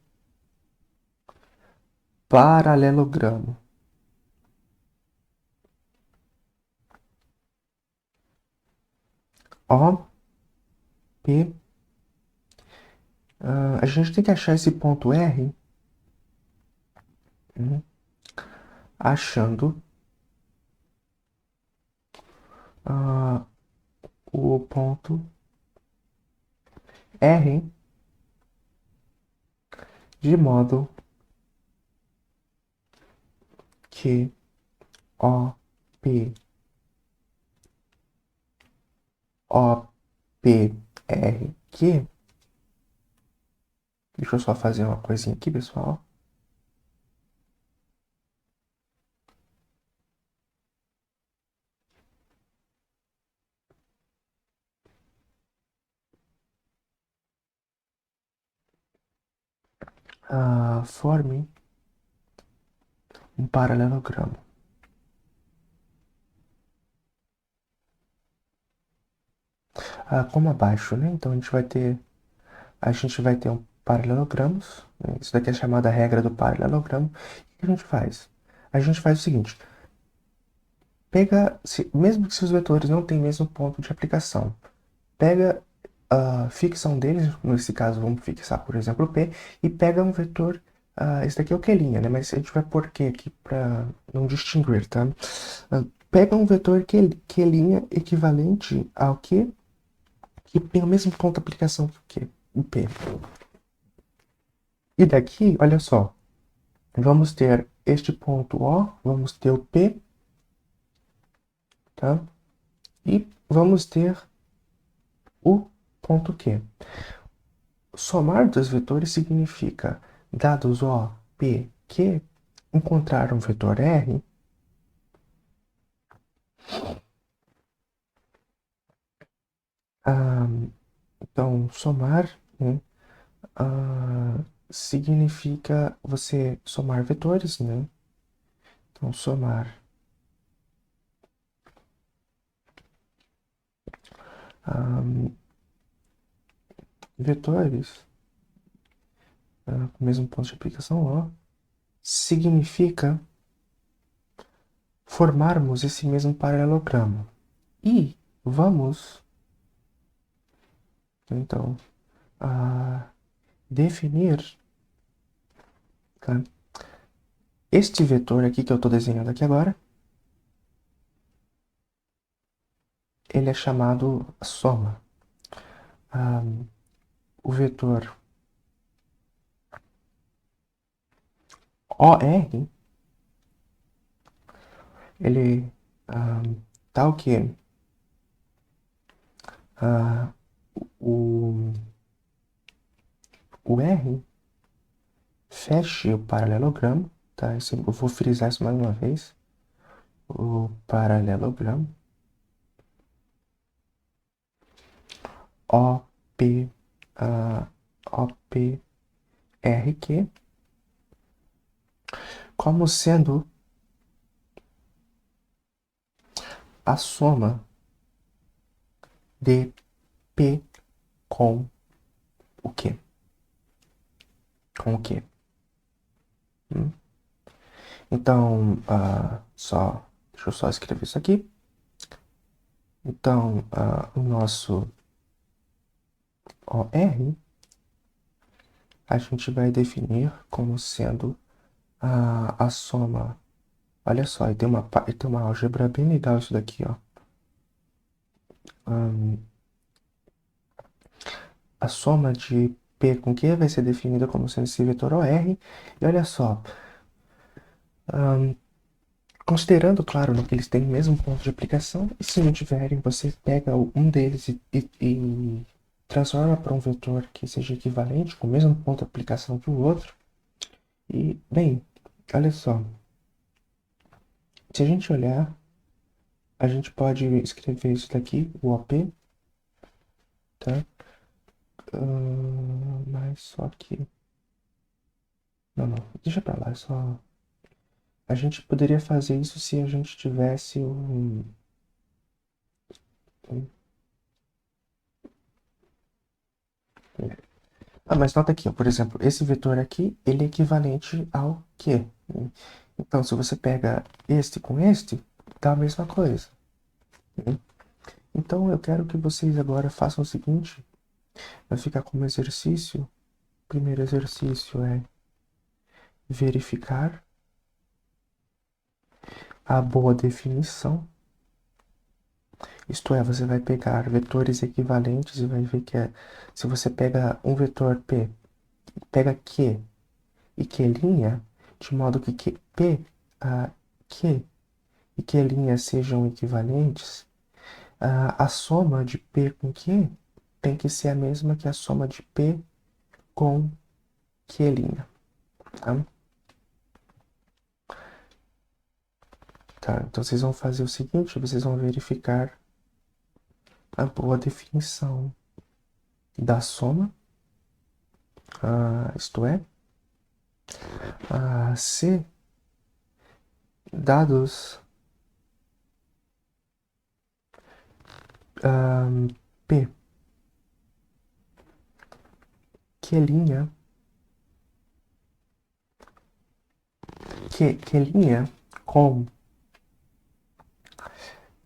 Speaker 1: paralelogramo. O, P, a gente tem que achar esse ponto R, achando o ponto R de modo que O, P, O, P, R, Q Deixa eu só fazer uma coisinha aqui, pessoal. Forme um paralelogramo. Como abaixo, né? Então a gente vai ter um paralelogramos, né? Isso daqui é chamada regra do paralelogramo. O que a gente faz? A gente faz o seguinte: mesmo que se os vetores não têm mesmo ponto de aplicação, pega a ficção deles, nesse caso vamos fixar, por exemplo, P, e pega um vetor, esse daqui é o Q', né? Mas a gente vai pôr Q aqui para não distinguir, tá? Pega um vetor Q' equivalente ao Q, que tem o mesmo ponto de aplicação que o Q, o P. E daqui, olha só, vamos ter este ponto O, vamos ter o P, tá? E vamos ter o ponto Q. Somar dos vetores significa, dados O, P, Q, encontrar um vetor R. Ah, então, somar, né, significa você somar vetores, né? Então, somar vetores com o mesmo ponto de aplicação O significa formarmos esse mesmo paralelogramo. E vamos, então, definir, tá? Este vetor aqui que eu estou desenhando aqui agora, ele é chamado soma. O vetor OR, ele tal que o, o R feche o paralelogramo, tá? Eu vou frisar isso mais uma vez. O paralelogramo OP, OPRQ como sendo a soma de P com o Q. Com o Q. Então, deixa eu só escrever isso aqui. Então, o nosso OR a gente vai definir como sendo a soma. Olha só, e tem uma álgebra bem legal isso daqui, ó. A soma de P com Q vai ser definida como sendo esse vetor OR. E olha só, considerando, claro, né, que eles têm o mesmo ponto de aplicação, e se não tiverem, você pega um deles e transforma para um vetor que seja equivalente, com o mesmo ponto de aplicação que o outro. E, bem, olha só, se a gente olhar, a gente pode escrever isso daqui, o OP, tá? Mas só que... Não, não, deixa pra lá, só... A gente poderia fazer isso se a gente tivesse mas nota aqui, ó, por exemplo, esse vetor aqui, ele é equivalente ao Q. Então, se você pega este com este, dá a mesma coisa. Então, eu quero que vocês agora façam o seguinte, vai ficar como exercício. O primeiro exercício é verificar a boa definição. Isto é, você vai pegar vetores equivalentes e vai ver que se você pega um vetor P, pega Q e Q', de modo que Q e Q' sejam equivalentes, a soma de P com Q tem que ser a mesma que a soma de P com Q', tá? Tá, então vocês vão fazer o seguinte, vocês vão verificar a boa definição da soma, isto é, se dados P, Q', Q' com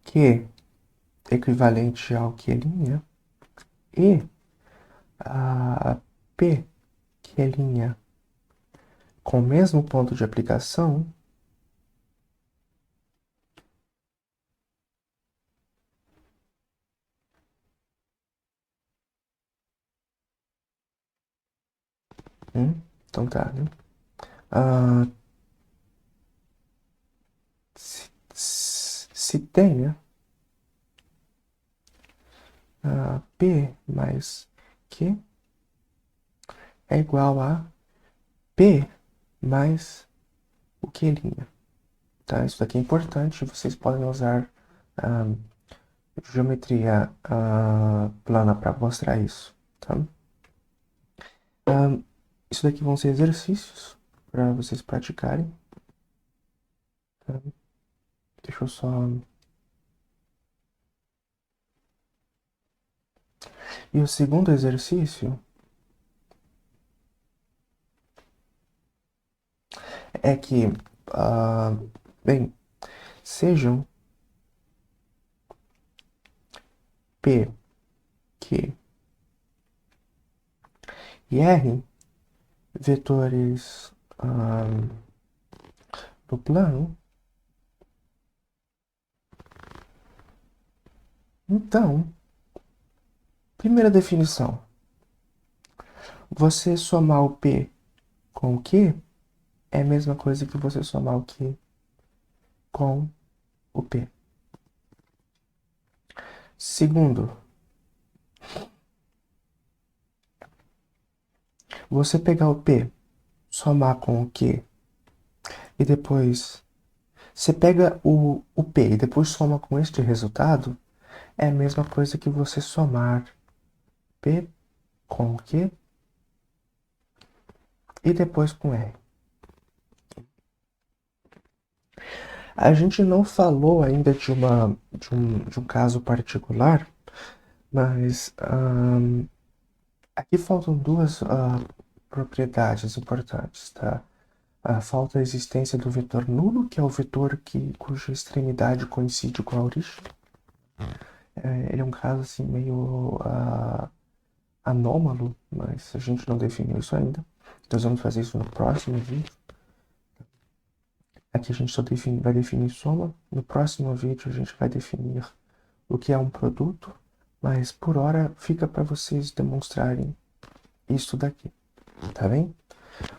Speaker 1: Q equivalente ao Q' e P, Q' com o mesmo ponto de aplicação, então tá, né? Se tenha P mais Q é igual a P mais o Q'. Tá? Isso daqui é importante, vocês podem usar geometria plana para mostrar isso. Tá? Isso daqui vão ser exercícios para vocês praticarem. Tá? Deixa eu só... E o segundo exercício é que, bem, sejam P, Q e R vetores do plano. Então, primeira definição. Você somar o P com o Q é a mesma coisa que você somar o Q com o P. Segundo, você pegar o P, somar com o Q e depois você pega o P e depois soma com este resultado, é a mesma coisa que você somar P com o Q e depois com R. A gente não falou ainda de um caso particular, mas aqui faltam duas propriedades importantes, tá? Falta a existência do vetor nulo, que é o vetor cuja extremidade coincide com a origem. Ele é um caso assim meio anômalo, mas a gente não definiu isso ainda. Nós vamos fazer isso no próximo vídeo. Aqui a gente só vai definir soma. No próximo vídeo a gente vai definir o que é um produto, mas por hora fica para vocês demonstrarem isso daqui, tá bem?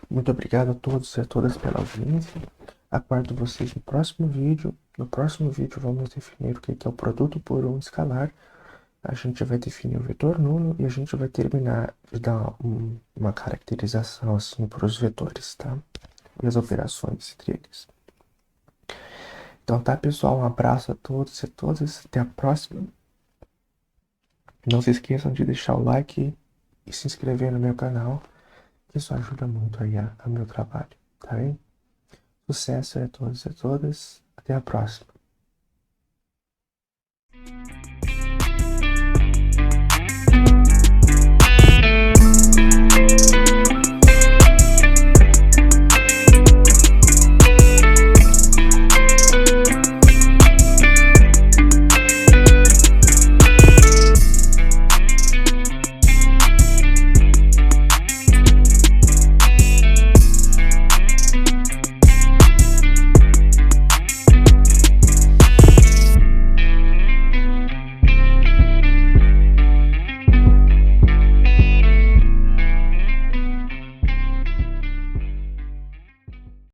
Speaker 1: Muito obrigado a todos e a todas pela audiência. Aguardo vocês no próximo vídeo. No próximo vídeo vamos definir o que é o produto por um escalar. A gente vai definir o vetor nulo e a gente vai terminar de dar uma caracterização assim para os vetores, tá? E as operações entre eles. Então tá, pessoal, um abraço a todos e a todas, até a próxima. Não se esqueçam de deixar o like e se inscrever no meu canal, que isso ajuda muito aí a meu trabalho, tá bem? Sucesso a todos e a todas, até a próxima.